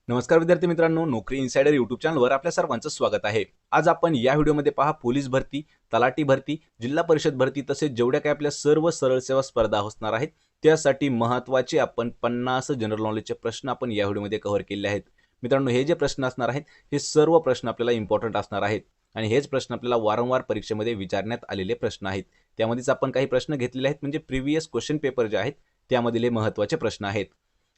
नमस्कार विद्यार्थी मित्रांनो, नोकरी इनसाइडर यूट्यूब चॅनलवर आपल्या सर्वांचं स्वागत आहे. आज आपण या व्हिडिओमध्ये पहा पोलीस भरती, तलाठी भरती, जिल्हा परिषद भरती तसेच जेवढ्या काही आपल्या सर्व सरळ सेवा स्पर्धा असणार आहेत त्यासाठी महत्त्वाचे आपण 50 जनरल नॉलेजचे प्रश्न आपण या व्हिडिओमध्ये कव्हर केले आहेत. मित्रांनो, हे जे प्रश्न असणार आहेत हे सर्व प्रश्न आपल्याला इम्पॉर्टंट असणार आहेत आणि हेच प्रश्न आपल्याला वारंवार परीक्षेमध्ये विचारण्यात आलेले प्रश्न आहेत. त्यामध्येच आपण काही प्रश्न घेतलेले आहेत, म्हणजे प्रिव्हियस क्वेश्चन पेपर जे आहेत त्यामधले महत्त्वाचे प्रश्न आहेत.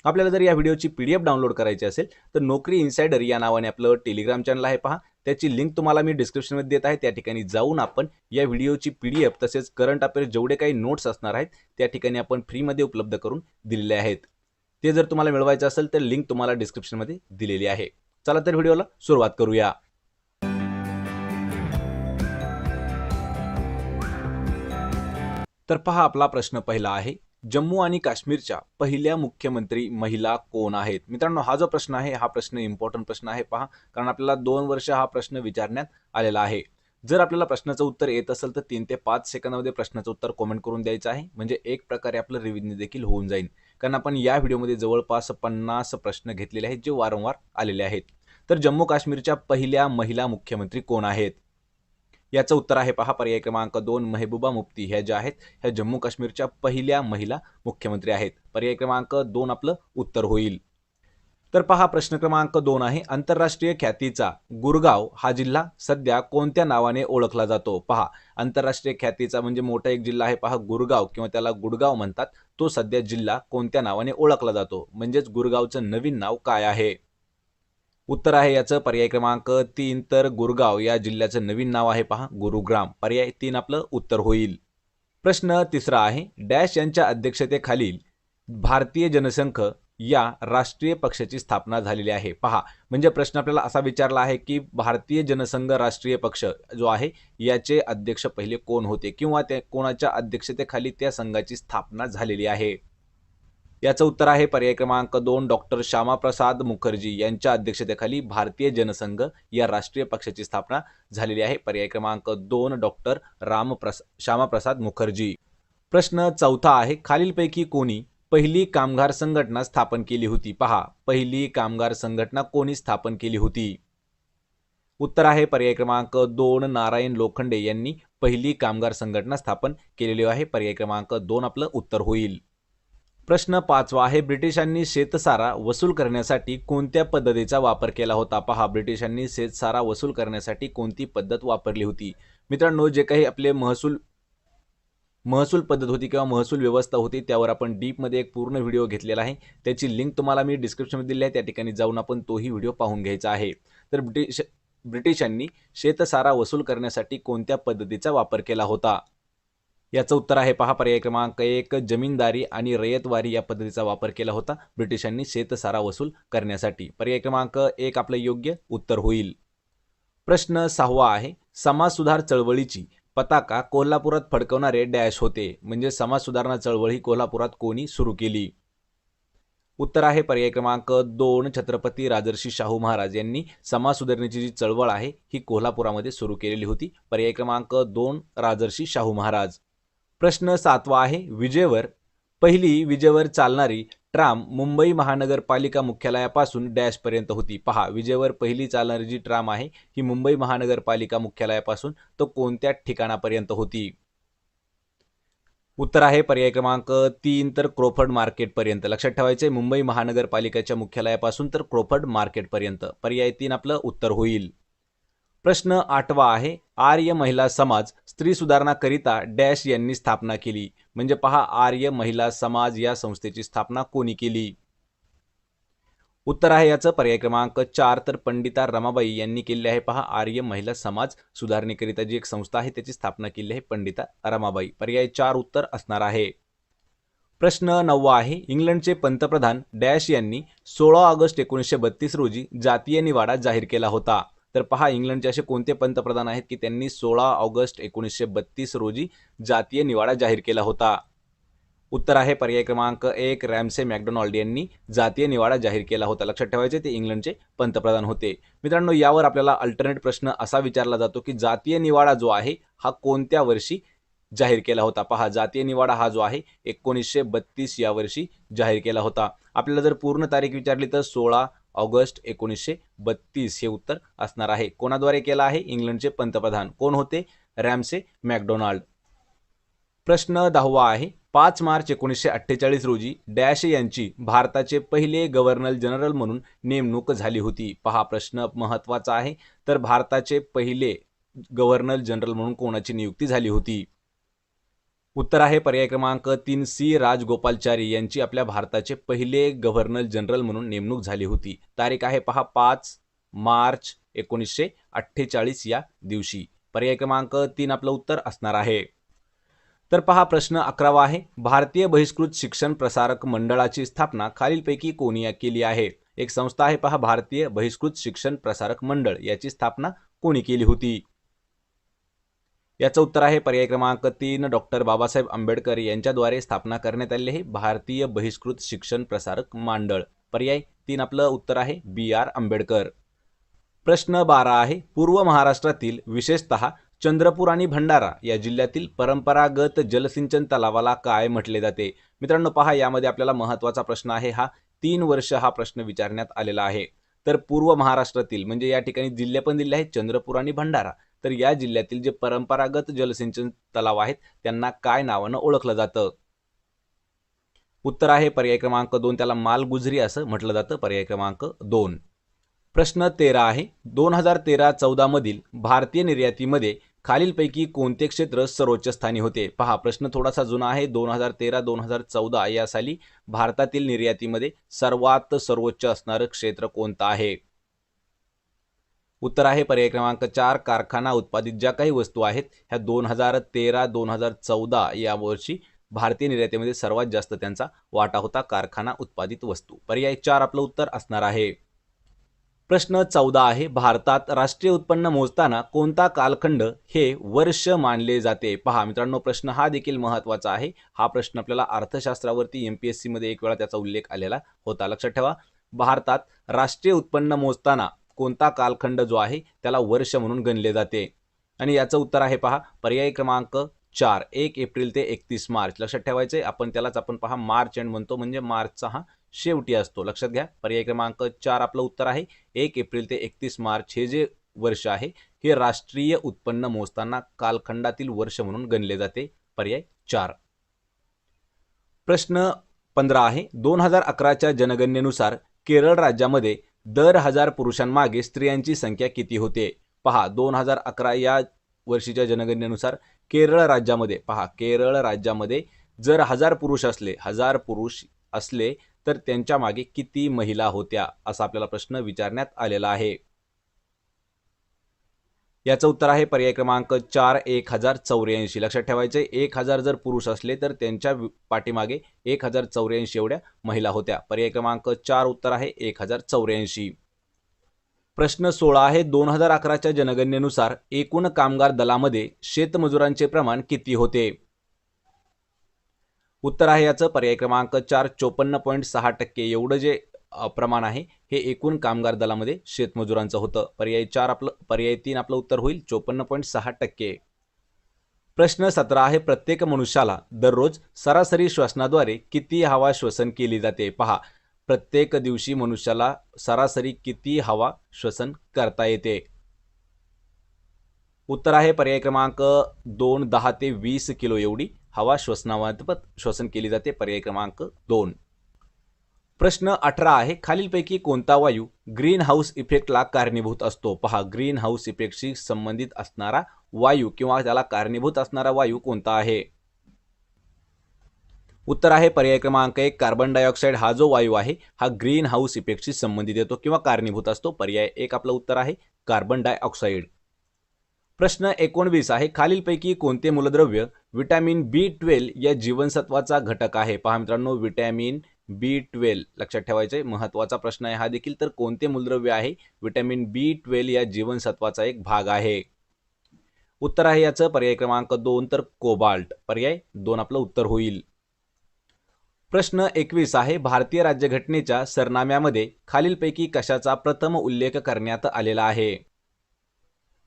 आपल्याला जर या व्हिडिओची PDF डाउनलोड करायची असेल तर नोकरी इनसाइडर या नावाने आपलं टेलिग्राम चॅनल आहे पहा, त्याची लिंक तुम्हाला मी डिस्क्रिप्शनमध्ये देत आहे. त्या ठिकाणी जाऊन आपण या व्हिडिओची PDF तसेच करंट अफेअर्स जेवढे काही नोट्स असणार आहेत त्या ठिकाणी आपण फ्रीमध्ये उपलब्ध करून दिलेले आहेत. ते जर तुम्हाला मिळवायचं असेल तर लिंक तुम्हाला डिस्क्रिप्शनमध्ये दिलेली आहे. चला तर व्हिडिओला सुरुवात करूया. तर पहा, आपला प्रश्न पहिला आहे, जम्मू आणि काश्मीरच्या पहिल्या मुख्यमंत्री महिला कोण आहेत? मित्रांनो, हा जो प्रश्न आहे हा प्रश्न इम्पॉर्टंट प्रश्न आहे पहा, कारण आपल्याला 2 वर्ष हा प्रश्न विचारण्यात आलेला आहे. जर आपल्याला प्रश्नाचं उत्तर येत असेल तर 3 ते 5 सेकंदामध्ये प्रश्नाचं उत्तर कमेंट करून द्यायचं आहे, म्हणजे एक प्रकारे आपलं रिव्हिजन देखील होऊन जाईल. कारण आपण या व्हिडिओमध्ये जवळपास 50 प्रश्न घेतलेले आहेत जे वारंवार आलेले आहेत. तर जम्मू काश्मीरच्या पहिल्या महिला मुख्यमंत्री कोण आहेत? याचं उत्तर आहे पहा, पर्याय क्रमांक 2 महबूबा मुफ्ती. ह्या ज्या आहेत ह्या जम्मू काश्मीरच्या पहिल्या महिला मुख्यमंत्री आहेत. पर्याय क्रमांक 2 आपलं उत्तर होईल. तर पहा, प्रश्न क्रमांक 2 आहे, आंतरराष्ट्रीय ख्यातीचा गुरगाव हा जिल्हा सध्या कोणत्या नावाने ओळखला जातो? पहा, आंतरराष्ट्रीय ख्यातीचा म्हणजे मोठा एक जिल्हा आहे पहा, गुरगाव किंवा त्याला गुडगाव म्हणतात. तो सध्या जिल्हा कोणत्या नावाने ओळखला जातो? म्हणजेच गुरगावचं नवीन नाव काय आहे? उत्तर आहे याचं पर्याय क्रमांक 3, तर गुरगाव या जिल्ह्याचं नवीन नाव आहे पहा, गुरुग्राम. पर्याय 3 आपलं उत्तर होईल. प्रश्न तिसरा आहे, डॅश यांच्या अध्यक्षतेखालील भारतीय जनसंघ या राष्ट्रीय पक्षाची स्थापना झालेली आहे. पहा, म्हणजे प्रश्न आपल्याला असा विचारला आहे की भारतीय जनसंघ राष्ट्रीय पक्ष जो आहे याचे अध्यक्ष पहिले कोण होते किंवा ते कोणाच्या अध्यक्षतेखाली त्या संघाची स्थापना झालेली आहे? याचं उत्तर आहे पर्याय क्रमांक 2, डॉक्टर श्यामाप्रसाद मुखर्जी यांच्या अध्यक्षतेखाली भारतीय जनसंघ या राष्ट्रीय पक्षाची स्थापना झालेली आहे. पर्याय क्रमांक 2, डॉक्टर श्यामाप्रसाद मुखर्जी. प्रश्न चौथा आहे, खालीलपैकी कोणी पहिली कामगार संघटना स्थापन केली होती? पहा, पहिली कामगार संघटना कोणी स्थापन केली होती? उत्तर आहे पर्याय क्रमांक 2, नारायण लोखंडे यांनी पहिली कामगार संघटना स्थापन केलेली आहे. पर्याय क्रमांक 2 आपलं उत्तर होईल. प्रश्न 5वा आहे, ब्रिटिशांनी शेतसारा वसूल करण्यासाठी कोणत्या पद्धतीचा वापर केला होता? पहा, ब्रिटिशांनी शेतसारा वसूल करण्यासाठी कोणती पद्धत वापरली होती? मित्रांनो, जे काही आपले महसूल पद्धत होती किंवा महसूल व्यवस्था होती त्यावर आपण डीपमध्ये एक पूर्ण व्हिडिओ घेतलेला आहे. त्याची लिंक तुम्हाला मी डिस्क्रिप्शनमध्ये दिली आहे, त्या ठिकाणी जाऊन आपण तोही व्हिडिओ पाहून घ्यायचा आहे. तर ब्रिटिशांनी शेतसारा वसूल करण्यासाठी कोणत्या पद्धतीचा वापर केला होता? याचं उत्तर आहे पहा, पर्याय क्रमांक 1, जमीनदारी आणि रयतवारी या पद्धतीचा वापर केला होता ब्रिटिशांनी शेतसारा वसूल करण्यासाठी. पर्याय क्रमांक 1 आपलं योग्य उत्तर होईल. प्रश्न 6वा आहे, समाज सुधार चळवळीची पताका कोल्हापुरात फडकवणारे डॅश होते? म्हणजे समाज सुधारणा चळवळ ही कोल्हापुरात कोणी सुरू केली? उत्तर आहे पर्याय क्रमांक 2, छत्रपती राजर्षी शाहू महाराज यांनी समाज सुधारणेची जी चळवळ आहे ही कोल्हापुरामध्ये सुरू केलेली होती. पर्याय क्रमांक 2, राजर्षी शाहू महाराज. प्रश्न 7वा आहे, पहिली विजेवर चालणारी ट्राम मुंबई महानगरपालिका मुख्यालयापासून डॅश पर्यंत होती? पहा, विजेवर पहिली चालणारी जी ट्राम आहे ही मुंबई महानगरपालिका मुख्यालयापासून तो कोणत्या ठिकाणापर्यंत होती? उत्तर आहे पर्याय क्रमांक 3, तर क्रोफर्ड मार्केट पर्यंत. लक्षात ठेवायचे, मुंबई महानगरपालिकेच्या मुख्यालयापासून तर क्रोफर्ड मार्केट पर्यंत. पर्याय 3 आपलं उत्तर होईल. प्रश्न 8वा आहे, आर्य महिला समाज स्त्री सुधारणा करिता डॅश यांनी स्थापना केली? म्हणजे पहा, आर्य महिला समाज या संस्थेची स्थापना कोणी केली? उत्तर आहे याचं पर्याय क्रमांक 4, तर पंडिता रमाबाई यांनी केली आहे पहा. आर्य महिला समाज सुधारणेकरिता जी एक संस्था आहे त्याची स्थापना केली आहे पंडिता रमाबाई. पर्याय 4 उत्तर असणार आहे. प्रश्न 9वा आहे, इंग्लंडचे पंतप्रधान डॅश यांनी 16 ऑगस्ट 1932 रोजी जातीय निवाडा जाहीर केला होता? तर पहा, इंग्लंडचे असे कोणते पंतप्रधान आहेत की त्यांनी 16 ऑगस्ट 1932 रोजी जातीय निवाडा जाहीर केला होता? उत्तर आहे पर्याय क्रमांक 1, रॅमसे मॅकडोनाल्ड यांनी जातीय निवाडा जाहीर केला होता. लक्षात ठेवायचे, ते इंग्लंडचे पंतप्रधान होते. मित्रांनो, यावर आपल्याला अल्टरनेट प्रश्न असा विचारला जातो की जातीय निवाडा जो आहे हा कोणत्या वर्षी जाहीर केला होता? पहा, जातीय निवाडा हा जो आहे 1932 या वर्षी जाहीर केला होता. आपल्याला जर पूर्ण तारीख विचारली तर 16 ऑगस्ट 1932 हे उत्तर असणार आहे. कोणाद्वारे केला आहे? इंग्लंडचे पंतप्रधान कोण होते? Ramsay McDonald. प्रश्न 10वा आहे. 5 मार्च 1948 रोजी डॅश यांची भारताचे पहिले गव्हर्नर जनरल म्हणून नेमणूक झाली होती. पहा, प्रश्न महत्त्वाचा आहे. तर भारताचे पहिले गव्हर्नर जनरल म्हणून कोणाची नियुक्ती झाली होती? उत्तर आहे पर्याय क्रमांक 3 सी राजगोपालचारी यांची आपल्या भारताचे पहिले गव्हर्नर जनरल म्हणून नेमणूक झाली होती. तारीख आहे पहा 5 मार्च 1948 या दिवशी. पर्याय क्रमांक 3 आपलं उत्तर असणार आहे. तर पहा, प्रश्न 11वा आहे. भारतीय बहिष्कृत शिक्षण प्रसारक मंडळाची स्थापना खालीलपैकी कोणी केली आहे? एक संस्था आहे पहा, भारतीय बहिष्कृत शिक्षण प्रसारक मंडळ. याची स्थापना कोणी केली होती? याचं उत्तर आहे पर्याय क्रमांक 3 डॉक्टर बाबासाहेब आंबेडकर यांच्याद्वारे स्थापना करण्यात आलेली आहे भारतीय बहिष्कृत शिक्षण प्रसारक मंडळ. पर्याय 3 आपलं उत्तर आहे BR आंबेडकर. प्रश्न 12 आहे. पूर्व महाराष्ट्रातील विशेषतः चंद्रपूर आणि भंडारा या जिल्ह्यातील परंपरागत जलसिंचन तलावाला काय म्हटले जाते? मित्रांनो पहा, यामध्ये आपल्याला महत्त्वाचा प्रश्न आहे हा. 3 वर्ष हा प्रश्न विचारण्यात आलेला आहे. तर पूर्व महाराष्ट्रातील म्हणजे या ठिकाणी जिल्हे पण दिले आहेत चंद्रपूर आणि भंडारा. तर या जिल्ह्यातील जे परंपरागत जलसिंचन तलाव आहेत त्यांना काय नावानं ओळखलं जातं? उत्तर आहे पर्याय क्रमांक 2 त्याला मालगुजरी असं म्हटलं जातं. पर्याय क्रमांक 2. प्रश्न 13 आहे. 2013-14 मधील भारतीय निर्यातीमध्ये खालीलपैकी कोणते क्षेत्र सर्वोच्च स्थानी होते? पहा, प्रश्न थोडासा जुना आहे. 2013-2014 या साली भारतातील निर्यातीमध्ये सर्वात सर्वोच्च असणारं क्षेत्र कोणतं आहे? उत्तर आहे पर्याय क्रमांक 4 कारखाना उत्पादित ज्या काही वस्तू आहेत ह्या 2013-2014 या वर्षी भारतीय निर्यातीमध्ये सर्वात जास्त त्यांचा वाटा होता कारखाना उत्पादित वस्तू. पर्याय 4 आपलं उत्तर असणार आहे. प्रश्न 14 आहे. भारतात राष्ट्रीय उत्पन्न मोजताना कोणता कालखंड हे वर्ष मानले जाते? पहा मित्रांनो, प्रश्न हा देखील महत्त्वाचा आहे. हा प्रश्न आपल्याला अर्थशास्त्रावरती MPSC मध्ये एक वेळा त्याचा उल्लेख आलेला होता. लक्षात ठेवा, भारतात राष्ट्रीय उत्पन्न मोजताना कोणता कालखंड जो आहे त्याला वर्ष म्हणून गणले जाते? आणि याचं उत्तर आहे पहा पर्याय क्रमांक 4 1 एप्रिल ते 31 मार्च. लक्षात ठेवायचे, आपण त्यालाच आपण पहा मार्च एंड म्हणतो, म्हणजे मार्चचा हा शेवटी असतो. लक्षात घ्या, पर्याय क्रमांक 4 आपलं उत्तर आहे. 1 एप्रिल ते 31 मार्च हे जे वर्ष आहे हे राष्ट्रीय उत्पन्न मोजताना कालखंडातील वर्ष म्हणून गणले जाते. पर्याय 4. प्रश्न 15 आहे. 2011च्या जनगणनेनुसार केरळ राज्यामध्ये दर 1000 पुरुषांमागे स्त्रियांची संख्या किती होते? पहा, 2011 या वर्षीच्या जनगणनेनुसार केरळ राज्यामध्ये जर 1000 पुरुष असले तर त्यांच्या मागे किती महिला होत्या, असा आपल्याला प्रश्न विचारण्यात आलेला आहे. याचं उत्तर आहे पर्याय क्रमांक 4 1084. लक्षात ठेवायचे, 1000 जर पुरुष असले तर त्यांच्या पाठीमागे 1084 एवढ्या महिला होत्या. पर्याय क्रमांक 4 उत्तर आहे 1084. प्रश्न 16 आहे. 2011च्या जनगणनेनुसार एकूण कामगार दलामध्ये शेतमजुरांचे प्रमाण किती होते? उत्तर आहे याचं पर्याय क्रमांक 4 54.6% एवढं जे प्रमाण आहे हे एकूण कामगार दलामध्ये शेतमजुरांचं होतं. पर्याय 3 आपलं उत्तर होईल 54.6%. प्रश्न 17 आहे. प्रत्येक मनुष्याला दररोज सरासरी श्वसनाद्वारे किती हवा श्वसन केली जाते? पहा, प्रत्येक दिवशी मनुष्याला सरासरी किती हवा श्वसन करता येते? उत्तर आहे पर्याय क्रमांक 2 10 ते 20 किलो एवढी हवा श्वसनामार्फत श्वसन केली जाते. पर्याय क्रमांक 2. प्रश्न 18 आहे. खालीलपैकी कोणता वायू ग्रीन हाऊस इफेक्टला कारणीभूत असतो? पहा, ग्रीन हाऊस इफेक्टशी संबंधित असणारा वायू किंवा त्याला कारणीभूत असणारा वायू कोणता आहे? उत्तर आहे पर्याय क्रमांक 1 कार्बन डायऑक्साईड. हा जो वायू आहे हा ग्रीन हाऊस इफेक्टशी संबंधित येतो किंवा कारणीभूत असतो. पर्याय 1 आपलं उत्तर आहे कार्बन डायऑक्साईड. प्रश्न 19 आहे. खालीलपैकी कोणते मूलद्रव्य विटॅमिन B12 या जीवनसत्वाचा घटक आहे? पहा मित्रांनो, विटॅमिन B12 लक्षात ठेवायचे, महत्त्वाचा प्रश्न आहे हा देखील. तर कोणते मूलद्रव्य आहे विटॅमिन B12 या जीवनसत्वाचा एक भाग आहे? उत्तर आहे याचं पर्याय क्रमांक 2 तर कोबाल्ट. पर्याय 2 आपलं उत्तर होईल. प्रश्न 21 आहे. भारतीय राज्यघटनेच्या सरनाम्यामध्ये खालीलपैकी कशाचा प्रथम उल्लेख करण्यात आलेला आहे?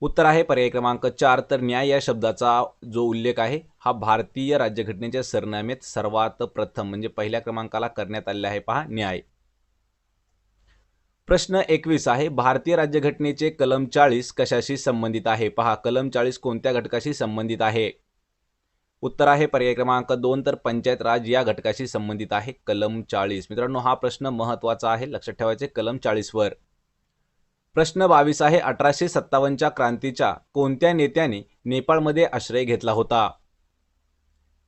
उत्तर आहे पर्याय क्रमांक 4 तर न्याय या शब्दाचा जो उल्लेख आहे हा भारतीय राज्यघटनेच्या सरनाम्यात सर्वात प्रथम म्हणजे पहिल्या क्रमांकाला करण्यात आलेला आहे. पहा, न्याय. प्रश्न 21 आहे, भारतीय राज्यघटनेचे कलम 40 कशाशी संबंधित आहे? पहा, कलम 40 कोणत्या घटकाशी संबंधित आहे? उत्तर आहे पर्याय क्रमांक 2 तर पंचायत राज या घटकाशी संबंधित आहे कलम 40. मित्रांनो, हा प्रश्न महत्त्वाचा आहे, लक्षात ठेवायचे कलम 40 वर. प्रश्न 22 आहे, 1857च्या क्रांतीच्या कोणत्या नेत्याने नेपाळमध्ये आश्रय घेतला होता?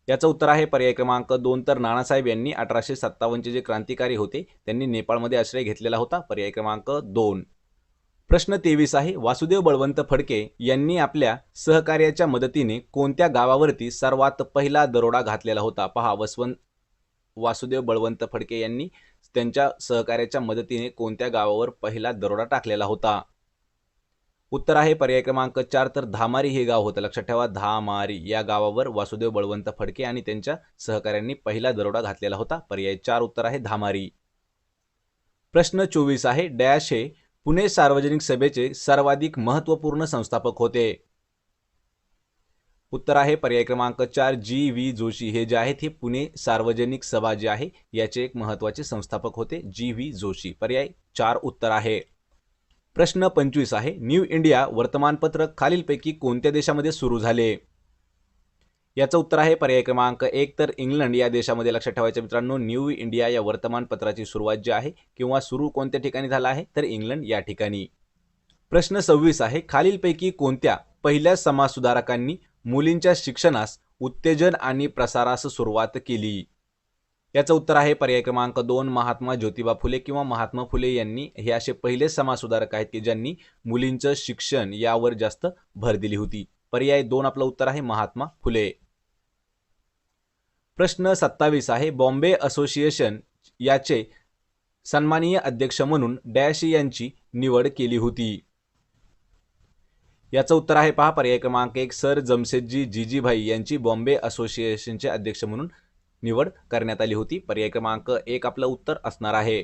याचं उत्तर आहे पर्याय क्रमांक 2 तर नानासाहेब यांनी 1857चे जे क्रांतिकारी होते त्यांनी नेपाळमध्ये आश्रय घेतलेला होता, पर्याय क्रमांक 2. प्रश्न 23 आहे, वासुदेव बळवंत फडके यांनी आपल्या सहकार्याच्या मदतीने कोणत्या गावावरती सर्वात पहिला दरोडा घातलेला होता? पहा, वासुदेव बळवंत फडके यांनी त्यांच्या सहकार्याच्या मदतीने कोणत्या गावावर पहिला दरोडा टाकलेला होता? उत्तर आहे पर्याय क्रमांक 4 तर धामारी हे गाव होतं, लक्षात ठेवा धामारी या गावावर वासुदेव बळवंत फडके आणि त्यांच्या सहकाऱ्यांनी पहिला दरोडा घातलेला होता, पर्याय 4 उत्तर आहे धामारी. प्रश्न 24 आहे, डॅश हे पुणे सार्वजनिक सभेचे सर्वाधिक महत्त्वपूर्ण संस्थापक होते? उत्तर आहे पर्याय क्रमांक 4 जी.व्ही. जोशी. हे जे आहेत हे पुणे सार्वजनिक सभा जे आहे याचे एक महत्त्वाचे संस्थापक होते, जी.व्ही. जोशी, पर्याय 4 उत्तर आहे. प्रश्न 25 आहे, न्यू इंडिया वर्तमानपत्र खालीलपैकी कोणत्या देशामध्ये सुरू झाले? याचं उत्तर आहे पर्याय क्रमांक 1 तर इंग्लंड या देशामध्ये, लक्षात ठेवायचं मित्रांनो. न्यू इंडिया या वर्तमानपत्राची सुरुवात जी आहे किंवा सुरू कोणत्या ठिकाणी झाला आहे तर इंग्लंड या ठिकाणी. प्रश्न 26 आहे, खालीलपैकी कोणत्या पहिल्या समाजसुधारकांनी मुलींच्या शिक्षणास उत्तेजन आणि प्रसारास सुरुवात केली? याचं उत्तर आहे पर्याय क्रमांक 2 महात्मा ज्योतिबा फुले किंवा महात्मा फुले यांनी हे असे पहिले समाजसुधारक आहेत की ज्यांनी मुलींचं शिक्षण यावर जास्त भर दिली होती, पर्याय 2 आपलं उत्तर आहे महात्मा फुले. प्रश्न 27 आहे, बॉम्बे असोसिएशन याचे सन्माननीय अध्यक्ष म्हणून डॅश यांची निवड केली होती? याचं उत्तर आहे पहा पर्याय क्रमांक 1 सर जमशेदजी जीजीभाई यांची बॉम्बे असोसिएशनचे अध्यक्ष म्हणून निवड करण्यात आली होती, पर्याय क्रमांक 1 आपलं उत्तर असणार आहे.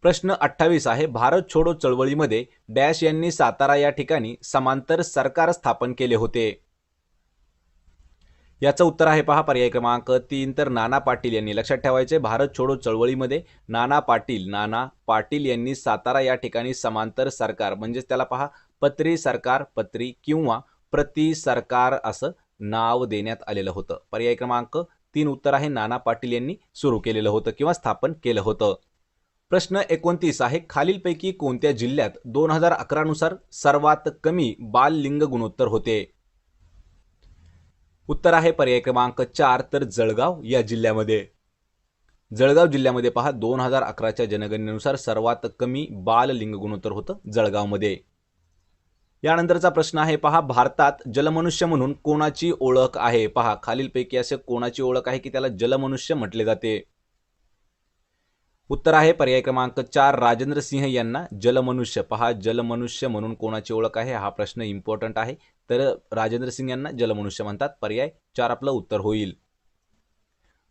प्रश्न 28 आहे, भारत छोडो चळवळीमध्ये डॅश यांनी सातारा या ठिकाणी समांतर सरकार स्थापन केले होते? याचं उत्तर आहे पहा पर्याय क्रमांक 3 तर नाना पाटील यांनी, लक्षात ठेवायचे भारत छोडो चळवळीमध्ये नाना पाटील यांनी सातारा या ठिकाणी समांतर सरकार म्हणजेच त्याला पहा पत्री सरकार, पत्री किंवा प्रति सरकार असं नाव देण्यात आलेलं होतं, पर्याय क्रमांक 3 उत्तर आहे नाना पाटील यांनी सुरू केलेलं होतं किंवा स्थापन केलं होतं. प्रश्न 29 आहे, खालीलपैकी कोणत्या जिल्ह्यात 2011 नुसार सर्वात कमी बाल लिंग गुणोत्तर होते? उत्तर आहे पर्याय क्रमांक 4 तर जळगाव या जिल्ह्यामध्ये. जळगाव जिल्ह्यामध्ये पहा 2011च्या जनगणनेनुसार सर्वात कमी बाल लिंग गुणोत्तर होतं जळगावमध्ये. यानंतरचा प्रश्न आहे पहा, भारतात जलमनुष्य म्हणून कोणाची ओळख आहे? पहा, खालीलपैकी असे कोणाची ओळख आहे की त्याला जलमनुष्य म्हटले जाते? उत्तर आहे पर्याय क्रमांक 4 राजेंद्र सिंह यांना जलमनुष्य. पहा, जलमनुष्य म्हणून कोणाची ओळख आहे हा प्रश्न इम्पॉर्टंट आहे, तर राजेंद्र सिंह यांना जलमनुष्य म्हणतात, पर्याय 4 आपलं उत्तर होईल.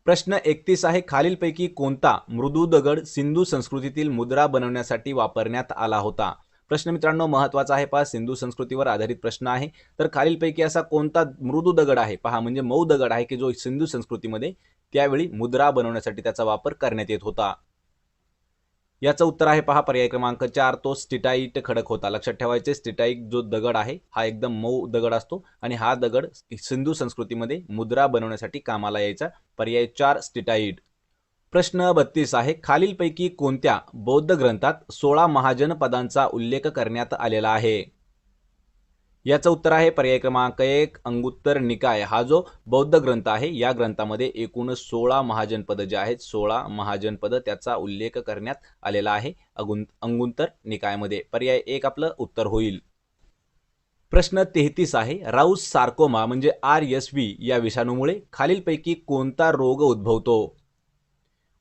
प्रश्न 31 आहे, खालीलपैकी कोणता मृदू दगड सिंधू संस्कृतीतील मुद्रा बनवण्यासाठी वापरण्यात आला होता? प्रश्न मित्रांनो महत्त्वाचा आहे, पहा सिंधू संस्कृतीवर आधारित प्रश्न आहे, तर खालीलपैकी असा कोणता मृदू दगड आहे? पहा, म्हणजे मऊ दगड आहे की जो सिंधू संस्कृतीमध्ये त्यावेळी मुद्रा बनवण्यासाठी त्याचा वापर करण्यात येत होता. याचं उत्तर आहे पहा पर्याय क्रमांक 4 तो स्टिटाईट खडक होता, लक्षात ठेवायचे स्टिटाईट जो दगड आहे हा एकदम मऊ दगड असतो आणि हा दगड सिंधू संस्कृतीमध्ये मुद्रा बनवण्यासाठी कामाला यायचा, पर्याय 4 स्टिटाईट. प्रश्न 32 आहे, खालीलपैकी कोणत्या बौद्ध ग्रंथात 16 महाजन पदांचा उल्लेख करण्यात आलेला आहे? याचं उत्तर आहे पर्याय क्रमांक 1 अंगुत्तर निकाय. हा जो बौद्ध ग्रंथ आहे या ग्रंथामध्ये एकूण 16 महाजनपद जे आहेत 16 महाजनपद त्याचा उल्लेख करण्यात आलेला आहे अंगुत्तर निकायमध्ये, पर्याय 1 आपलं उत्तर होईल. प्रश्न 33 आहे, राऊस सार्कोमा म्हणजे RSV या विषाणूमुळे खालीलपैकी कोणता रोग उद्भवतो?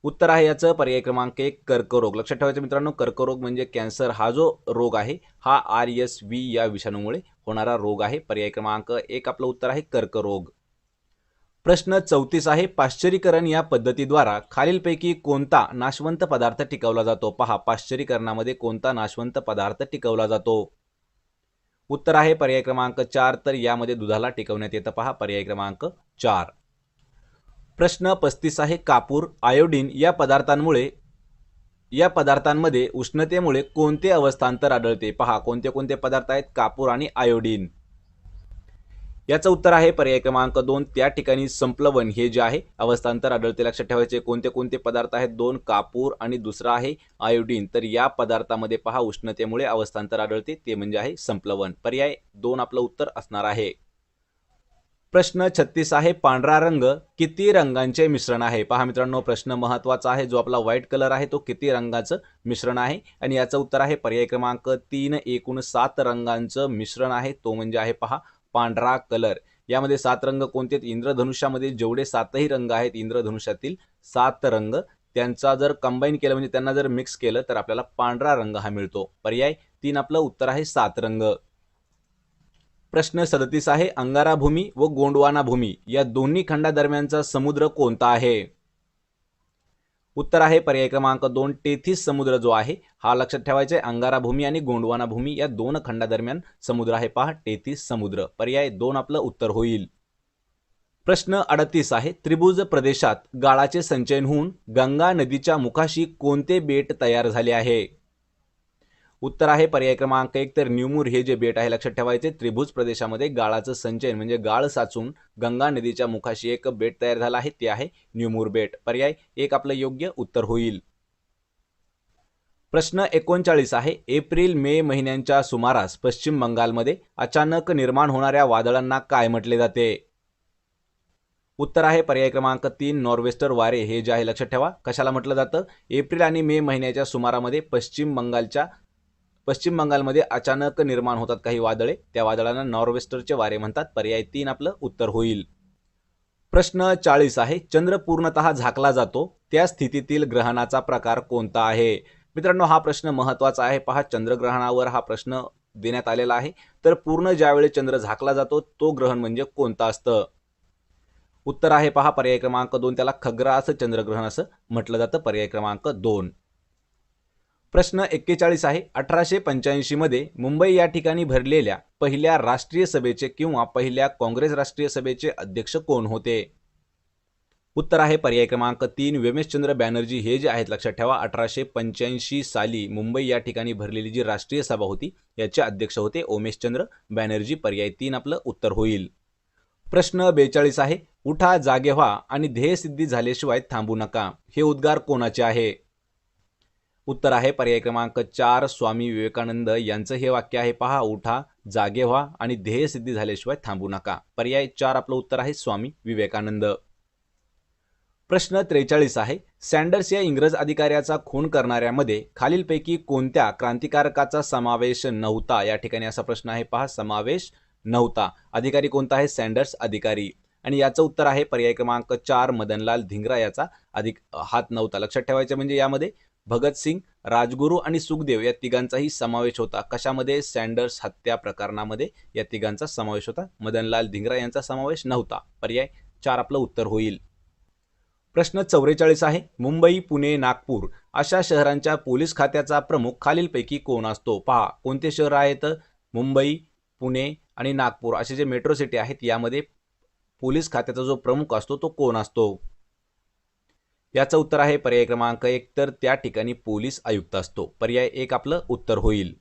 उत्तर आहे याचं पर्याय क्रमांक 1 कर्करोग. लक्षात ठेवायचं मित्रांनो, कर्करोग म्हणजे कॅन्सर हा जो रोग आहे हा RSV या विषाणूमुळे होणारा रोग आहे, पर्याय क्रमांक 1 आपलं उत्तर आहे कर्करोग. प्रश्न 34 आहे, पाश्चरीकरण या पद्धतीद्वारा खालीलपैकी कोणता नाशवंत पदार्थ टिकवला जातो? पहा, पाश्चरीकरणामध्ये कोणता नाशवंत पदार्थ टिकवला जातो? उत्तर आहे पर्याय क्रमांक 4 तर यामध्ये दुधाला टिकवण्यात येतं, पहा पर्याय क्रमांक 4. प्रश्न 35 आहे, कापूर आयोडीन या पदार्थांमुळे या पदार्थांमध्ये उष्णतेमुळे कोणते अवस्थांतर आढळते? पहा कोणते कोणते पदार्थ आहेत? कापूर आणि आयोडीन. याचं उत्तर आहे पर्याय क्रमांक 2. त्या ठिकाणी संप्लवन हे जे आहे अवस्थांतर आढळते. लक्षात ठेवायचे कोणते कोणते पदार्थ आहेत? 2 कापूर आणि दुसरा आहे आयोडीन. तर या पदार्थामध्ये पहा उष्णतेमुळे अवस्थांतर आढळते, ते म्हणजे आहे संप्लवन. पर्याय 2 आपलं उत्तर असणार आहे. प्रश्न 36 आहे, पांढरा रंग किती रंगांचे मिश्रण आहे? पहा मित्रांनो, प्रश्न महत्वाचा आहे. जो आपला व्हाईट कलर आहे तो किती रंगाचं मिश्रण आहे? आणि याचं उत्तर आहे पर्याय क्रमांक 3. एकूण 7 रंगांचं मिश्रण आहे, तो म्हणजे आहे पहा पांढरा कलर. यामध्ये 7 रंग कोणते? इंद्रधनुष्यामध्ये जेवढे 7ही रंग आहेत, इंद्रधनुष्यातील 7 रंग त्यांचा जर कंबाईन केलं म्हणजे त्यांना जर मिक्स केलं तर आपल्याला पांढरा रंग हा मिळतो. पर्याय 3 आपलं उत्तर आहे 7 रंग. प्रश्न 37 आहे, अंगारा भूमी व गोंडवाना भूमी या दोन्ही खंडादरम्यानचा समुद्र कोणता आहे? उत्तर आहे पर्याय क्रमांक 2 टेथिस समुद्र जो आहे हा लक्षात ठेवायचा आहे. अंगारा भूमी आणि गोंडवाना भूमी या दोन खंडादरम्यान समुद्र आहे पहा टेथिस समुद्र. पर्याय 2 आपलं उत्तर होईल. प्रश्न 38 आहे, त्रिभुज प्रदेशात गाळाचे संचयन होऊन गंगा नदीच्या मुखाशी कोणते बेट तयार झाले आहे? उत्तर आहे पर्याय क्रमांक 1 तर न्यूमूर हे जे बेट आहे लक्षात ठेवायचे. त्रिभुज प्रदेशामध्ये गाळाचं संचयन म्हणजे गाळ साचून गंगा नदीच्या मुखाशी एक बेट तयार झाला आहे, ते आहे न्यूमूर बेट. पर्याय 1 आपलं योग्य उत्तर होईल. प्रश्न 39 आहे, एप्रिल मे महिन्यांच्या सुमारास पश्चिम बंगालमध्ये अचानक निर्माण होणाऱ्या वादळांना काय म्हटले जाते? उत्तर आहे पर्याय क्रमांक 3 नॉर्वेस्टर वारे हे जे आहे लक्षात ठेवा. कशाला म्हटलं जातं? एप्रिल आणि मे महिन्याच्या सुमारामध्ये पश्चिम बंगालमध्ये अचानक निर्माण होतात काही वादळे, त्या वादळांना नॉर्वेस्टरचे वारे म्हणतात. पर्याय 3 आपलं उत्तर होईल. प्रश्न 40 आहे, चंद्र पूर्णतः झाकला जातो त्या स्थितीतील ग्रहणाचा प्रकार कोणता आहे? मित्रांनो, हा प्रश्न महत्वाचा आहे. पहा, चंद्रग्रहणावर हा प्रश्न देण्यात आलेला आहे. तर पूर्ण ज्यावेळी चंद्र झाकला जातो तो ग्रहण म्हणजे कोणता असतं? उत्तर आहे पहा पर्याय क्रमांक 2 त्याला खग्रास चंद्रग्रहण असं म्हटलं जातं. पर्याय क्रमांक 2. प्रश्न 41 आहे, 1885 मध्ये मुंबई या ठिकाणी भरलेल्या पहिल्या राष्ट्रीय सभेचे किंवा पहिल्या काँग्रेस राष्ट्रीय सभेचे अध्यक्ष कोण होते? उत्तर आहे पर्याय क्रमांक 3 व्योमेशचंद्र बॅनर्जी हे जे आहेत लक्षात ठेवा. 1885 साली मुंबई या ठिकाणी भरलेली जी राष्ट्रीय सभा होती याचे अध्यक्ष होते उमेशचंद्र बॅनर्जी. पर्याय 3 आपलं उत्तर होईल. प्रश्न 42 आहे, उठा जागे व्हा आणि ध्येयसिद्धी झाल्याशिवाय थांबू नका हे उद्गार कोणाचे आहे? उत्तर आहे पर्याय क्रमांक 4 स्वामी विवेकानंद यांचं हे वाक्य आहे. पहा, उठा जागे व्हा आणि ध्येयसिद्धी झाल्याशिवाय थांबू नका. पर्याय 4 आपलं उत्तर आहे स्वामी विवेकानंद. प्रश्न 43 आहे, सँडर्स या इंग्रज अधिकाऱ्याचा खून करणाऱ्यामध्ये खालीलपैकी कोणत्या क्रांतिकारकाचा समावेश नव्हता? या ठिकाणी असा प्रश्न आहे. पहा, समावेश नव्हता. अधिकारी कोणता आहे? सँडर्स अधिकारी. आणि याचं उत्तर आहे पर्याय क्रमांक 4 मदनलाल धिंग्रा याचा हात नव्हता. लक्षात ठेवायचं म्हणजे यामध्ये भगतसिंग, राजगुरू आणि सुखदेव या तिघांचाही समावेश होता. कशामध्ये? सँडर्स हत्या प्रकरणामध्ये या तिघांचा समावेश होता. मदनलाल धिंग्रा यांचा समावेश नव्हता. पर्याय 4 आपलं उत्तर होईल. प्रश्न 44 आहे, मुंबई, पुणे, नागपूर अशा शहरांच्या पोलीस खात्याचा प्रमुख खालीलपैकी कोण असतो? पहा, कोणते शहर आहेत? मुंबई, पुणे आणि नागपूर असे जे मेट्रो सिटी आहेत यामध्ये पोलीस खात्याचा जो प्रमुख असतो तो कोण असतो? याचं उत्तर आहे पर्याय क्रमांक 1 तर त्या ठिकाणी पोलीस आयुक्त असतो. पर्याय 1 आपलं उत्तर होईल.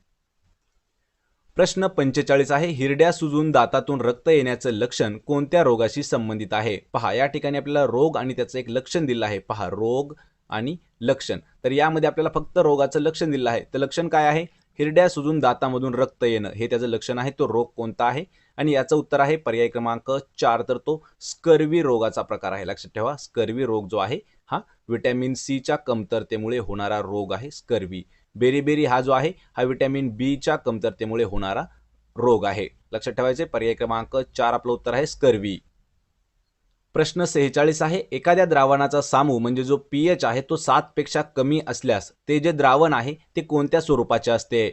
प्रश्न 45 आहे, हिरड्या सुजून दातातून रक्त येण्याचं लक्षण कोणत्या रोगाशी संबंधित आहे? पहा, या ठिकाणी आपल्याला रोग आणि त्याचं एक लक्षण दिलं आहे. पहा, रोग आणि लक्षण. तर यामध्ये आपल्याला फक्त रोगाचं लक्षण दिलं आहे. तर लक्षण काय आहे? हिरड्या सुजून दातामधून रक्त येणं हे त्याचं लक्षण आहे. तो रोग कोणता आहे? आणि याचं उत्तर आहे पर्याय क्रमांक 4 तर तो स्कर्वी रोगाचा प्रकार आहे. लक्षात ठेवा, स्कर्वी रोग जो आहे हा व्हिटॅमिन सी च्या कमतरतेमुळे होणारा रोग आहे स्कर्वी. बेरीबेरी हा जो आहे हा व्हिटॅमिन बी च्या कमतरतेमुळे होणारा रोग आहे. लक्षात ठेवायचे पर्याय क्रमांक 4 आपलं उत्तर आहे स्कर्वी. प्रश्न 46 आहे, एखाद्या द्रावणाचा सामू म्हणजे जो पीएच आहे तो 7 पेक्षा कमी असल्यास ते जे द्रावण आहे ते कोणत्या स्वरूपाचे असते?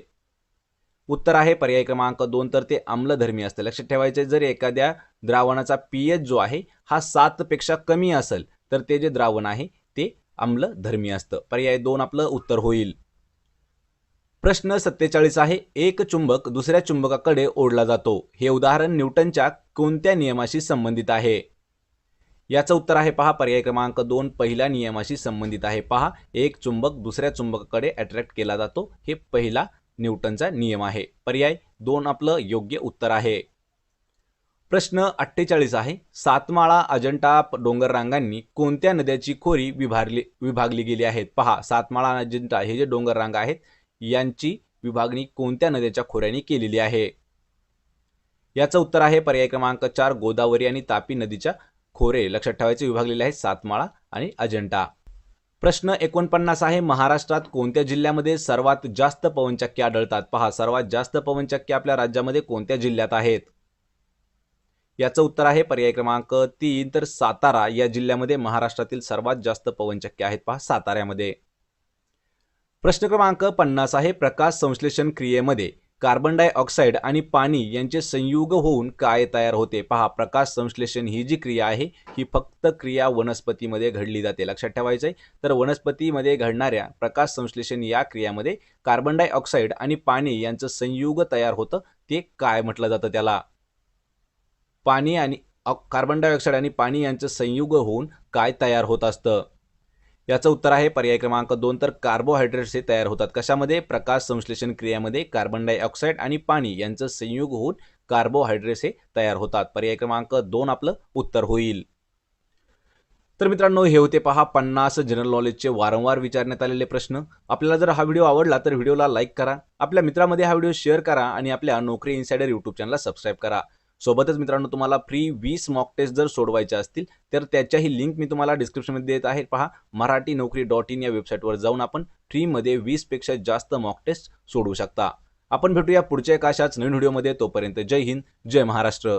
उत्तर आहे पर्याय क्रमांक 2 तर ते आम्लधर्मी असते. लक्षात ठेवायचे जर एखाद्या द्रावणाचा पीएच जो आहे हा 7 पेक्षा कमी असेल तर ते जे द्रावण आहे ते आम्लधर्मी असतं. पर्याय 2 आपलं उत्तर होईल. प्रश्न 47 आहे, एक चुंबक दुसऱ्या चुंबकाकडे ओढला जातो हे उदाहरण न्यूटनच्या कोणत्या नियमाशी संबंधित आहे? याचं उत्तर आहे पहा पर्याय क्रमांक 2 पहिल्या नियमाशी संबंधित आहे. पहा, एक चुंबक दुसऱ्या चुंबकाकडे अट्रॅक्ट केला जातो, हे पहिला न्यूटनचा नियम आहे. पर्याय 2 आपलं योग्य उत्तर आहे. प्रश्न 48 आहे. सातमाळा अजंठा डोंगर रांगांनी कोणत्या नद्याची खोरी विभागली गेली आहेत? पहा, सातमाळा अजंठा हे जे डोंगर रांगा आहेत यांची विभागणी कोणत्या नद्याच्या खोऱ्याने केलेली आहे? याचं उत्तर आहे पर्याय क्रमांक 4 गोदावरी आणि तापी नदीच्या खोरे लक्षात ठेवायचे विभागलेले आहेत सातमाळा आणि अजंठा. प्रश्न 49 आहे. महाराष्ट्रात कोणत्या जिल्ह्यामध्ये सर्वात जास्त पवनचक्क्या आढळतात? पहा, सर्वात जास्त पवनचक्क्या आपल्या राज्यामध्ये कोणत्या जिल्ह्यात आहेत? याचं उत्तर आहे पर्याय क्रमांक 3 तर सातारा या जिल्ह्यामध्ये महाराष्ट्रातील सर्वात जास्त पवनचक्क्या आहेत. पहा, साताऱ्यामध्ये. प्रश्न क्रमांक 50 आहे. प्रकाश संश्लेषण क्रियेमध्ये कार्बन डायऑक्साईड आणि पाणी यांचे संयुग होऊन काय तयार होते? पहा, प्रकाश संश्लेषण ही जी क्रिया आहे ही फक्त क्रिया वनस्पतीमध्ये घडली जाते. लक्षात ठेवायचं आहे. तर वनस्पतीमध्ये घडणाऱ्या प्रकाश संश्लेषण या क्रियामध्ये कार्बन डायऑक्साईड आणि पाणी यांचं संयुग तयार होतं. ते काय म्हटलं जातं त्याला? पाणी आणि कार्बन डायऑक्साईड आणि पाणी यांचं संयुग होऊन काय तयार होत असतं? याचं उत्तर आहे पर्याय क्रमांक 2 तर कार्बोहायड्रेट्स हे तयार होतात. कशामध्ये? प्रकाश संश्लेषण क्रियेमध्ये कार्बन डायऑक्साईड आणि पाणी यांचं संयुग होऊन कार्बोहायड्रेट्स हे तयार होतात. पर्याय क्रमांक 2 आपलं उत्तर होईल. तर मित्रांनो, हे होते पहा 50 जनरल नॉलेजचे वारंवार विचारण्यात आलेले प्रश्न. आपल्याला जर हा व्हिडिओ आवडला तर व्हिडिओला लाईक करा, आपल्या मित्रांमध्ये हा व्हिडिओ शेअर करा आणि आपल्या नोकरी इनसाइडर यूट्यूब चॅनलला सबस्क्राईब करा. सोबतच मित्रांनो, तुम्हाला फ्री 20 मॉक टेस्ट जर सोडवायच्या असतील तर त्याच्याही लिंक मी तुम्हाला डिस्क्रिप्शनमध्ये देत आहे. पहा, marathi-naukri.in या वेबसाईटवर जाऊन आपण फ्रीमध्ये 20 पेक्षा जास्त मॉक टेस्ट सोडवू शकता. आपण भेटूया पुढच्या एका अशाच नवीन व्हिडिओमध्ये. तोपर्यंत जय हिंद, जय महाराष्ट्र.